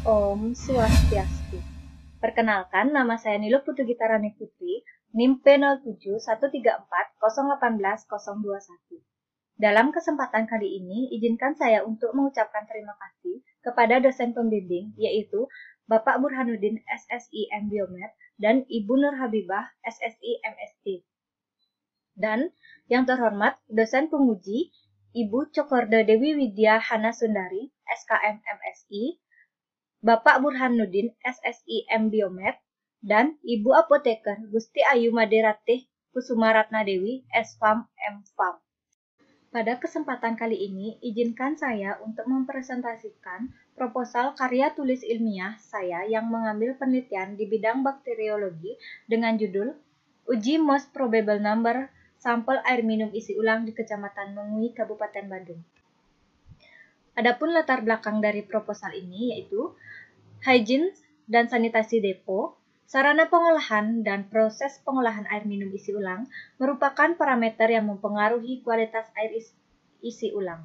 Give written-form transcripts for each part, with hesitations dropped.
Om Swastiastu. Perkenalkan, nama saya Nilo Putu Gitarani Putri, NIM P071340181021. Dalam kesempatan kali ini, izinkan saya untuk mengucapkan terima kasih kepada dosen pembimbing, yaitu Bapak Burhanuddin SSI M Biomed dan Ibu Nur Habibah SSI MSc. Dan yang terhormat dosen penguji, Ibu Cokorda Dewi Widya Hana Sundari SKM MSI, Bapak Burhanuddin SSI M Biomed, dan Ibu Apoteker Gusti Ayu Maderatih Kusuma Ratna Dewi SFAM MFAM. Pada kesempatan kali ini, izinkan saya untuk mempresentasikan proposal karya tulis ilmiah saya yang mengambil penelitian di bidang bakteriologi dengan judul Uji Most Probable Number Sampel Air Minum Isi Ulang di Kecamatan Mengui, Kabupaten Bandung. Adapun latar belakang dari proposal ini yaitu hygiene dan sanitasi depo, sarana pengolahan dan proses pengolahan air minum isi ulang merupakan parameter yang mempengaruhi kualitas air isi ulang.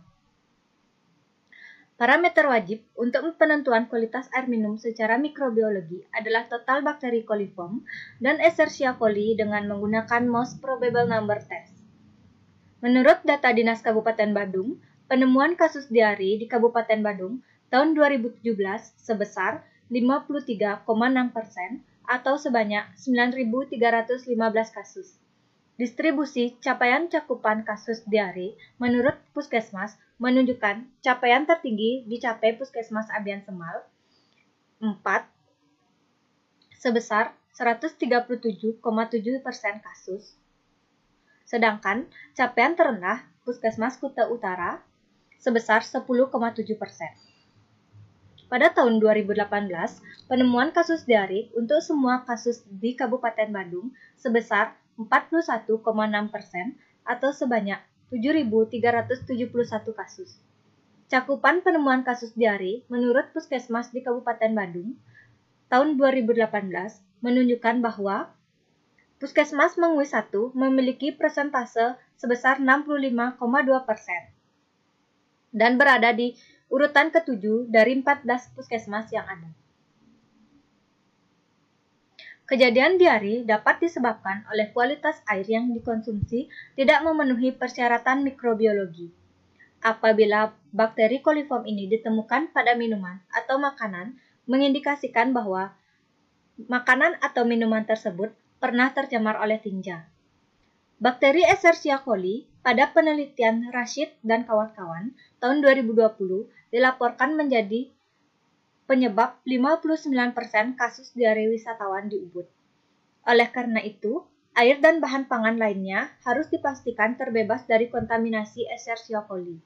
Parameter wajib untuk penentuan kualitas air minum secara mikrobiologi adalah total bakteri coliform dan Escherichia coli dengan menggunakan most probable number test. Menurut data Dinas Kabupaten Bandung, penemuan kasus diare di Kabupaten Bandung tahun 2017 sebesar 53,6% atau sebanyak 9.315 kasus. Distribusi capaian cakupan kasus diare menurut Puskesmas menunjukkan capaian tertinggi dicapai Puskesmas Abian Semal 4 sebesar 137,7% kasus. Sedangkan capaian terendah Puskesmas Kuta Utara sebesar 10,7%. Pada tahun 2018, penemuan kasus diare untuk semua kasus di Kabupaten Bandung sebesar 41,6% atau sebanyak 7.371 kasus. Cakupan penemuan kasus diare menurut Puskesmas di Kabupaten Bandung tahun 2018 menunjukkan bahwa Puskesmas Mengui 1 memiliki persentase sebesar 65,2% dan berada di urutan ke-7 dari 14 puskesmas yang ada. Kejadian diare dapat disebabkan oleh kualitas air yang dikonsumsi tidak memenuhi persyaratan mikrobiologi. Apabila bakteri coliform ini ditemukan pada minuman atau makanan, mengindikasikan bahwa makanan atau minuman tersebut pernah tercemar oleh tinja. Bakteri Escherichia coli pada penelitian Rashid dan kawan-kawan tahun 2020 dilaporkan menjadi penyebab 59% kasus diare wisatawan di Ubud. Oleh karena itu, air dan bahan pangan lainnya harus dipastikan terbebas dari kontaminasi Escherichia coli.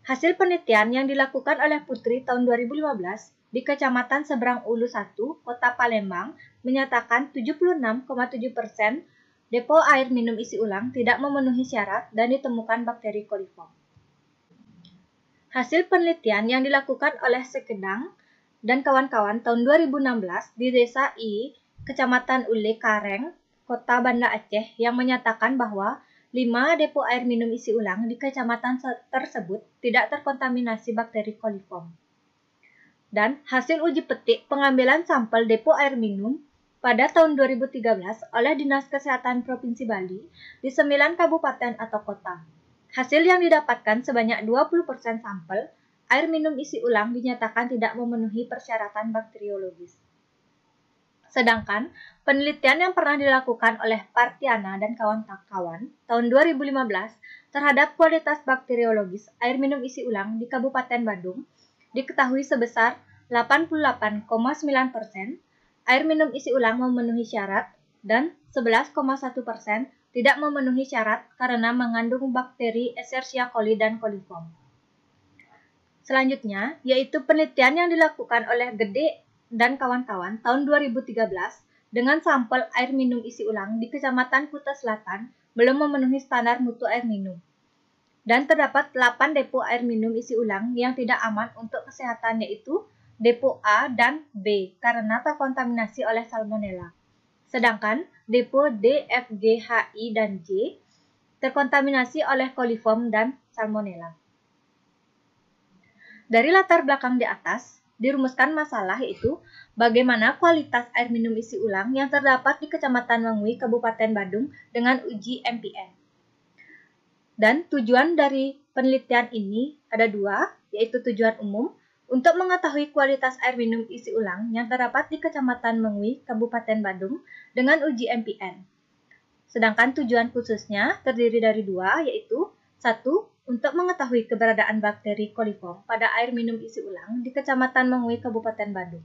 Hasil penelitian yang dilakukan oleh Putri tahun 2015 di Kecamatan Seberang Ulu 1, Kota Palembang, menyatakan 76,7% depo air minum isi ulang tidak memenuhi syarat dan ditemukan bakteri coliform. Hasil penelitian yang dilakukan oleh Sekedang dan kawan-kawan tahun 2016 di Desa I, Kecamatan Ule Kareng, Kota Banda Aceh yang menyatakan bahwa 5 depo air minum isi ulang di kecamatan tersebut tidak terkontaminasi bakteri coliform. Dan hasil uji petik pengambilan sampel depo air minum pada tahun 2013 oleh Dinas Kesehatan Provinsi Bali di 9 kabupaten atau kota. Hasil yang didapatkan sebanyak 20% sampel air minum isi ulang dinyatakan tidak memenuhi persyaratan bakteriologis. Sedangkan penelitian yang pernah dilakukan oleh Partiana dan kawan-kawan tahun 2015 terhadap kualitas bakteriologis air minum isi ulang di Kabupaten Bandung diketahui sebesar 88,9% air minum isi ulang memenuhi syarat dan 11,1% tidak memenuhi syarat karena mengandung bakteri Escherichia coli dan coliform. Selanjutnya, yaitu penelitian yang dilakukan oleh Gede dan kawan-kawan tahun 2013 dengan sampel air minum isi ulang di Kecamatan Kuta Selatan belum memenuhi standar mutu air minum. Dan terdapat 8 depo air minum isi ulang yang tidak aman untuk kesehatan yaitu depo A dan B karena terkontaminasi oleh salmonella. Sedangkan depo D, F, G, H, I, dan J terkontaminasi oleh coliform dan salmonella. Dari latar belakang di atas, dirumuskan masalah yaitu bagaimana kualitas air minum isi ulang yang terdapat di Kecamatan Mengui, Kabupaten Badung dengan uji MPN. Dan tujuan dari penelitian ini ada dua, yaitu tujuan umum untuk mengetahui kualitas air minum isi ulang yang terdapat di Kecamatan Mengui, Kabupaten Badung dengan uji MPN. Sedangkan tujuan khususnya terdiri dari dua, yaitu satu, untuk mengetahui keberadaan bakteri coliform pada air minum isi ulang di Kecamatan Mengui, Kabupaten Badung.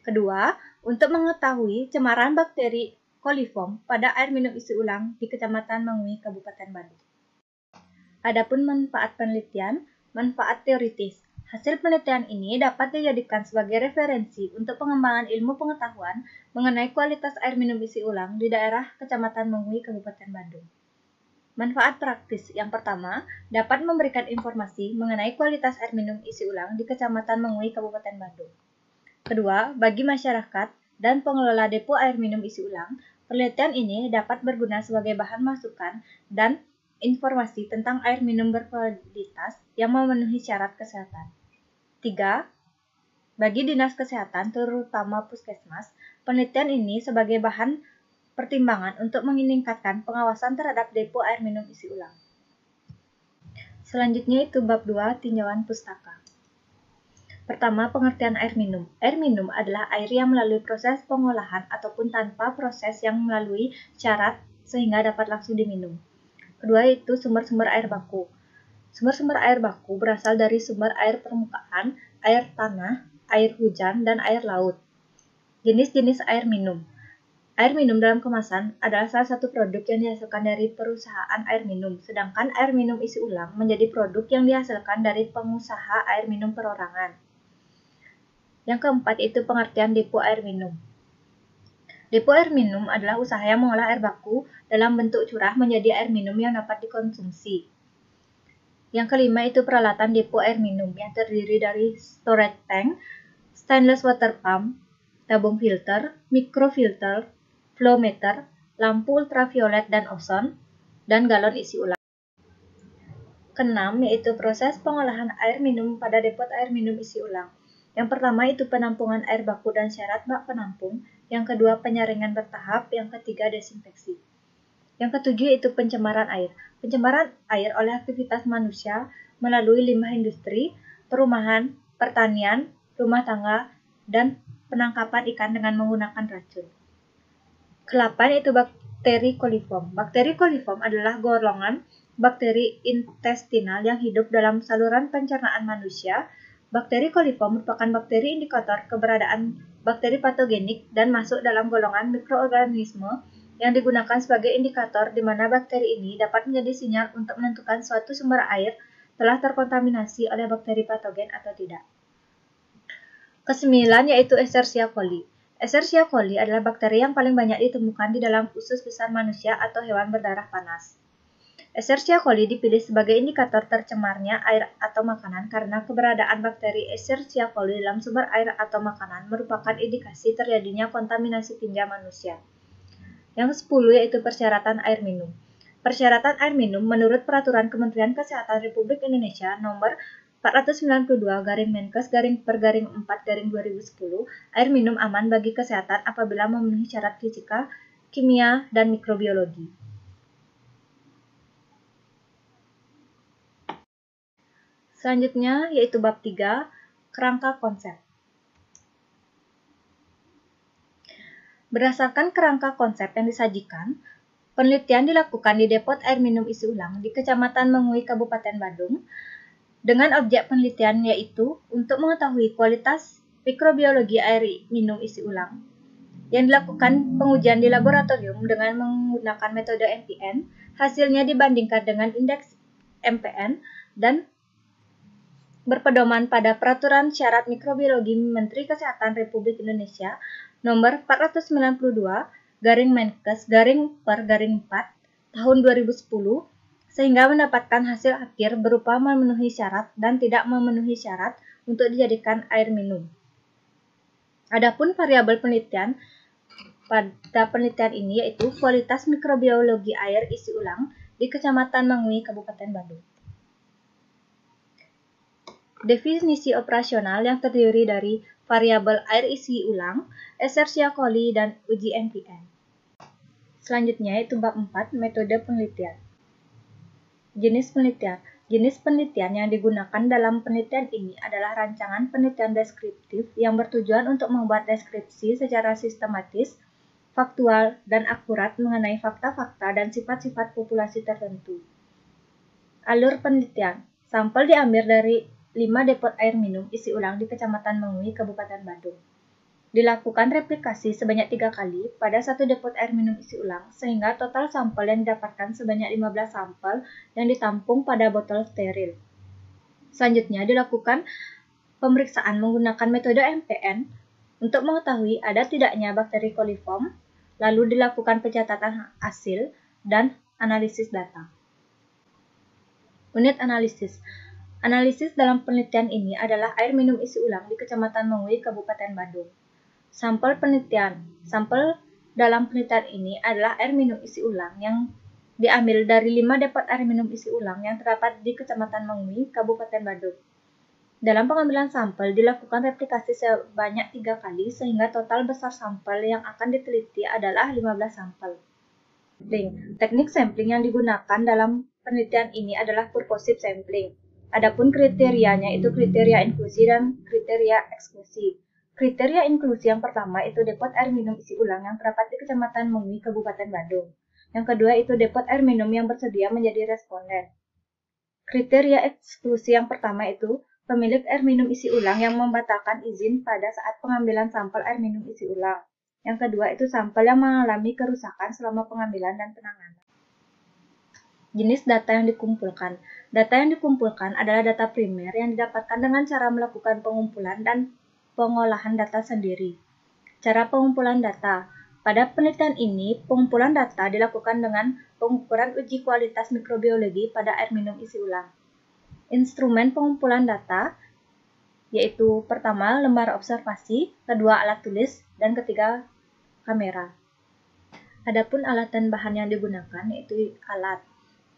Kedua, untuk mengetahui cemaran bakteri coliform pada air minum isi ulang di Kecamatan Mengui, Kabupaten Badung. Adapun manfaat penelitian, manfaat teoritis. Hasil penelitian ini dapat dijadikan sebagai referensi untuk pengembangan ilmu pengetahuan mengenai kualitas air minum isi ulang di daerah Kecamatan Mengui, Kabupaten Badung. Manfaat praktis yang pertama, dapat memberikan informasi mengenai kualitas air minum isi ulang di Kecamatan Mengui, Kabupaten Badung. Kedua, bagi masyarakat dan pengelola depo air minum isi ulang, penelitian ini dapat berguna sebagai bahan masukan dan informasi tentang air minum berkualitas yang memenuhi syarat kesehatan. 3. Bagi Dinas Kesehatan, terutama Puskesmas, penelitian ini sebagai bahan pertimbangan untuk meningkatkan pengawasan terhadap depo air minum isi ulang. Selanjutnya itu bab 2, tinjauan pustaka. Pertama, pengertian air minum. Air minum adalah air yang melalui proses pengolahan ataupun tanpa proses yang melalui syarat sehingga dapat langsung diminum. Kedua, itu sumber-sumber air baku. Sumber-sumber air baku berasal dari sumber air permukaan, air tanah, air hujan, dan air laut. Jenis-jenis air minum. Air minum dalam kemasan adalah salah satu produk yang dihasilkan dari perusahaan air minum, sedangkan air minum isi ulang menjadi produk yang dihasilkan dari pengusaha air minum perorangan. Yang keempat itu pengertian depo air minum. Depo air minum adalah usaha yang mengolah air baku dalam bentuk curah menjadi air minum yang dapat dikonsumsi. Yang kelima itu peralatan depo air minum yang terdiri dari storage tank, stainless water pump, tabung filter, microfilter, flow meter, lampu ultraviolet dan ozon, dan galon isi ulang. Keenam, yaitu proses pengolahan air minum pada depot air minum isi ulang. Yang pertama itu penampungan air baku dan syarat bak penampung, yang kedua penyaringan bertahap, yang ketiga desinfeksi. Yang ketujuh itu pencemaran air. Pencemaran air oleh aktivitas manusia melalui limbah industri, perumahan, pertanian, rumah tangga, dan penangkapan ikan dengan menggunakan racun. Ke-8 itu bakteri coliform. Bakteri coliform adalah golongan bakteri intestinal yang hidup dalam saluran pencernaan manusia. Bakteri coliform merupakan bakteri indikator keberadaan bakteri patogenik dan masuk dalam golongan mikroorganisme yang digunakan sebagai indikator di mana bakteri ini dapat menjadi sinyal untuk menentukan suatu sumber air telah terkontaminasi oleh bakteri patogen atau tidak. Kesembilan yaitu Escherichia coli. Escherichia coli adalah bakteri yang paling banyak ditemukan di dalam usus besar manusia atau hewan berdarah panas. Escherichia coli dipilih sebagai indikator tercemarnya air atau makanan karena keberadaan bakteri Escherichia coli dalam sumber air atau makanan merupakan indikasi terjadinya kontaminasi tinja manusia. Yang 10 yaitu persyaratan air minum. Persyaratan air minum menurut Peraturan Kementerian Kesehatan Republik Indonesia Nomor 492/Menkes/4/2010, air minum aman bagi kesehatan apabila memenuhi syarat fisika, kimia, dan mikrobiologi. Selanjutnya yaitu bab 3, kerangka konsep. Berdasarkan kerangka konsep yang disajikan, penelitian dilakukan di depot air minum isi ulang di Kecamatan Mengui, Kabupaten Badung, dengan objek penelitian yaitu untuk mengetahui kualitas mikrobiologi air minum isi ulang. Yang dilakukan pengujian di laboratorium dengan menggunakan metode MPN, hasilnya dibandingkan dengan indeks MPN dan berpedoman pada Peraturan Syarat Mikrobiologi Menteri Kesehatan Republik Indonesia Nomor 492/Menkes/per/4 tahun 2010 sehingga mendapatkan hasil akhir berupa memenuhi syarat dan tidak memenuhi syarat untuk dijadikan air minum. Adapun variabel penelitian pada penelitian ini yaitu kualitas mikrobiologi air isi ulang di Kecamatan Mengui, Kabupaten Badung. Definisi operasional yang terdiri dari variabel air isi ulang, Escherichia coli, dan uji NPN. Selanjutnya itu bab 4, metode penelitian. Jenis penelitian. Jenis penelitian yang digunakan dalam penelitian ini adalah rancangan penelitian deskriptif yang bertujuan untuk membuat deskripsi secara sistematis, faktual, dan akurat mengenai fakta-fakta dan sifat-sifat populasi tertentu. Alur penelitian. Sampel diambil dari 5 depot air minum isi ulang di Kecamatan Mengui, Kabupaten Badung. Dilakukan replikasi sebanyak 3 kali pada 1 depot air minum isi ulang, sehingga total sampel yang didapatkan sebanyak 15 sampel yang ditampung pada botol steril. Selanjutnya dilakukan pemeriksaan menggunakan metode MPN untuk mengetahui ada tidaknya bakteri coliform, lalu dilakukan pencatatan hasil dan analisis data. Unit analisis. Analisis dalam penelitian ini adalah air minum isi ulang di Kecamatan Mengui, Kabupaten Badung. Sampel penelitian. Sampel dalam penelitian ini adalah air minum isi ulang yang diambil dari 5 depot air minum isi ulang yang terdapat di Kecamatan Mengui, Kabupaten Badung. Dalam pengambilan sampel dilakukan replikasi sebanyak 3 kali sehingga total besar sampel yang akan diteliti adalah 15 sampel. Teknik sampling yang digunakan dalam penelitian ini adalah purposive sampling. Adapun kriterianya itu kriteria inklusi dan kriteria eksklusi. Kriteria inklusi yang pertama itu depot air minum isi ulang yang terdapat di Kecamatan Mengui, Kabupaten Badung. Yang kedua itu depot air minum yang bersedia menjadi responden. Kriteria eksklusi yang pertama itu pemilik air minum isi ulang yang membatalkan izin pada saat pengambilan sampel air minum isi ulang. Yang kedua itu sampel yang mengalami kerusakan selama pengambilan dan penanganan. Jenis data yang dikumpulkan. Data yang dikumpulkan adalah data primer yang didapatkan dengan cara melakukan pengumpulan dan pengolahan data sendiri. Cara pengumpulan data. Pada penelitian ini, pengumpulan data dilakukan dengan pengukuran uji kualitas mikrobiologi pada air minum isi ulang. Instrumen pengumpulan data yaitu pertama lembar observasi, kedua alat tulis, dan ketiga kamera. Adapun alat dan bahan yang digunakan yaitu alat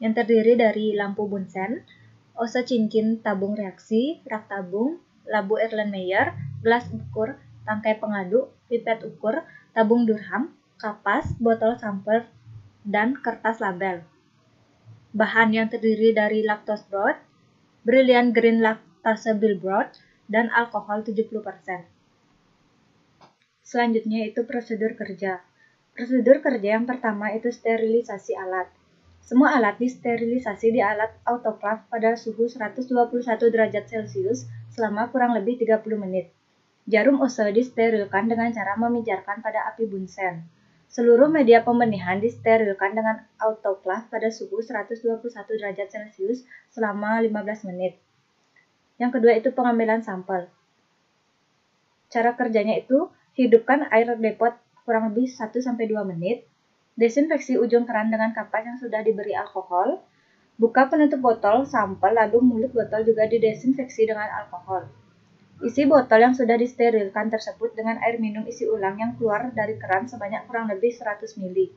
yang terdiri dari lampu Bunsen, ose cincin tabung reaksi, rak tabung, labu Erlenmeyer, gelas ukur, tangkai pengaduk, pipet ukur, tabung Durham, kapas, botol sampel, dan kertas label. Bahan yang terdiri dari lactose broth, Brilliant Green Lactase Broth, dan alkohol 70%. Selanjutnya itu prosedur kerja. Prosedur kerja yang pertama itu sterilisasi alat. Semua alat disterilisasi di alat autoclave pada suhu 121 derajat Celcius selama kurang lebih 30 menit. Jarum ose disterilkan dengan cara memijarkan pada api Bunsen. Seluruh media pembenihan disterilkan dengan autoclave pada suhu 121 derajat Celcius selama 15 menit. Yang kedua itu pengambilan sampel. Cara kerjanya itu hidupkan air depot kurang lebih 1-2 menit. Desinfeksi ujung keran dengan kapas yang sudah diberi alkohol. Buka penutup botol sampel, lalu mulut botol juga didesinfeksi dengan alkohol. Isi botol yang sudah disterilkan tersebut dengan air minum isi ulang yang keluar dari keran sebanyak kurang lebih 100 ml.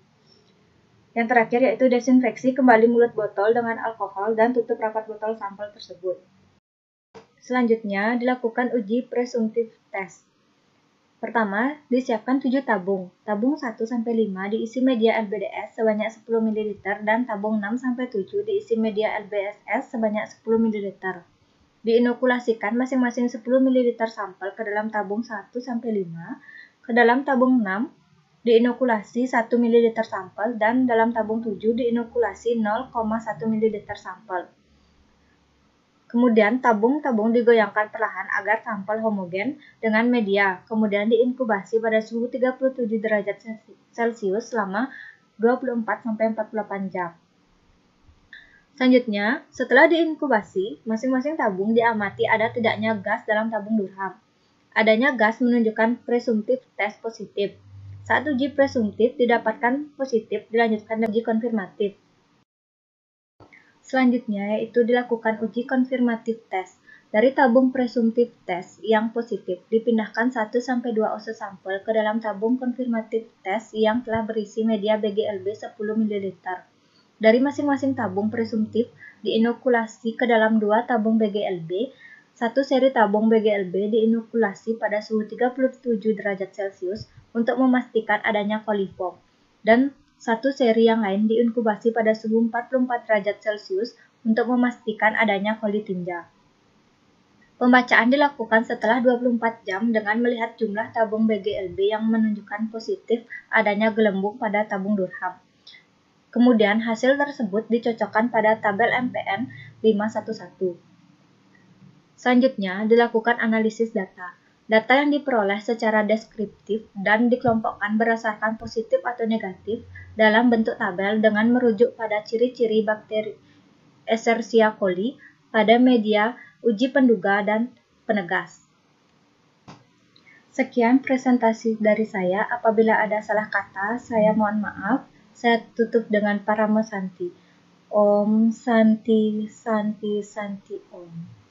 Yang terakhir yaitu desinfeksi kembali mulut botol dengan alkohol dan tutup rapat botol sampel tersebut. Selanjutnya dilakukan uji presumptive test. Pertama, disiapkan 7 tabung. Tabung 1-5 diisi media LBDS sebanyak 10 ml dan tabung 6-7 diisi media LBSS sebanyak 10 ml. Diinokulasikan masing-masing 10 ml sampel ke dalam tabung 1-5, ke dalam tabung 6 diinokulasi 1 ml sampel dan dalam tabung 7 diinokulasi 0,1 ml sampel. Kemudian tabung-tabung digoyangkan perlahan agar sampel homogen dengan media, kemudian diinkubasi pada suhu 37 derajat Celcius selama 24-48 jam. Selanjutnya, setelah diinkubasi, masing-masing tabung diamati ada tidaknya gas dalam tabung Durham. Adanya gas menunjukkan presumptive test positif. Saat uji presumptif didapatkan positif, dilanjutkan dengan uji konfirmatif. Selanjutnya yaitu dilakukan uji konfirmatif test. Dari tabung presumptif test yang positif, dipindahkan 1-2 ose sampel ke dalam tabung konfirmatif test yang telah berisi media BGLB 10 ml. Dari masing-masing tabung presumptif diinokulasi ke dalam 2 tabung BGLB Satu seri tabung BGLB diinokulasi pada suhu 37 derajat Celcius untuk memastikan adanya coliform, dan satu seri yang lain diinkubasi pada suhu 44 derajat Celcius untuk memastikan adanya coli tinja. Pembacaan dilakukan setelah 24 jam dengan melihat jumlah tabung BGLB yang menunjukkan positif adanya gelembung pada tabung Durham. Kemudian hasil tersebut dicocokkan pada tabel MPN 511. Selanjutnya dilakukan analisis data. Data yang diperoleh secara deskriptif dan dikelompokkan berdasarkan positif atau negatif dalam bentuk tabel dengan merujuk pada ciri-ciri bakteri Escherichia coli pada media uji penduga dan penegas. Sekian presentasi dari saya. Apabila ada salah kata, saya mohon maaf. Saya tutup dengan Paramo Santi. Om Santi Santi Santi Om.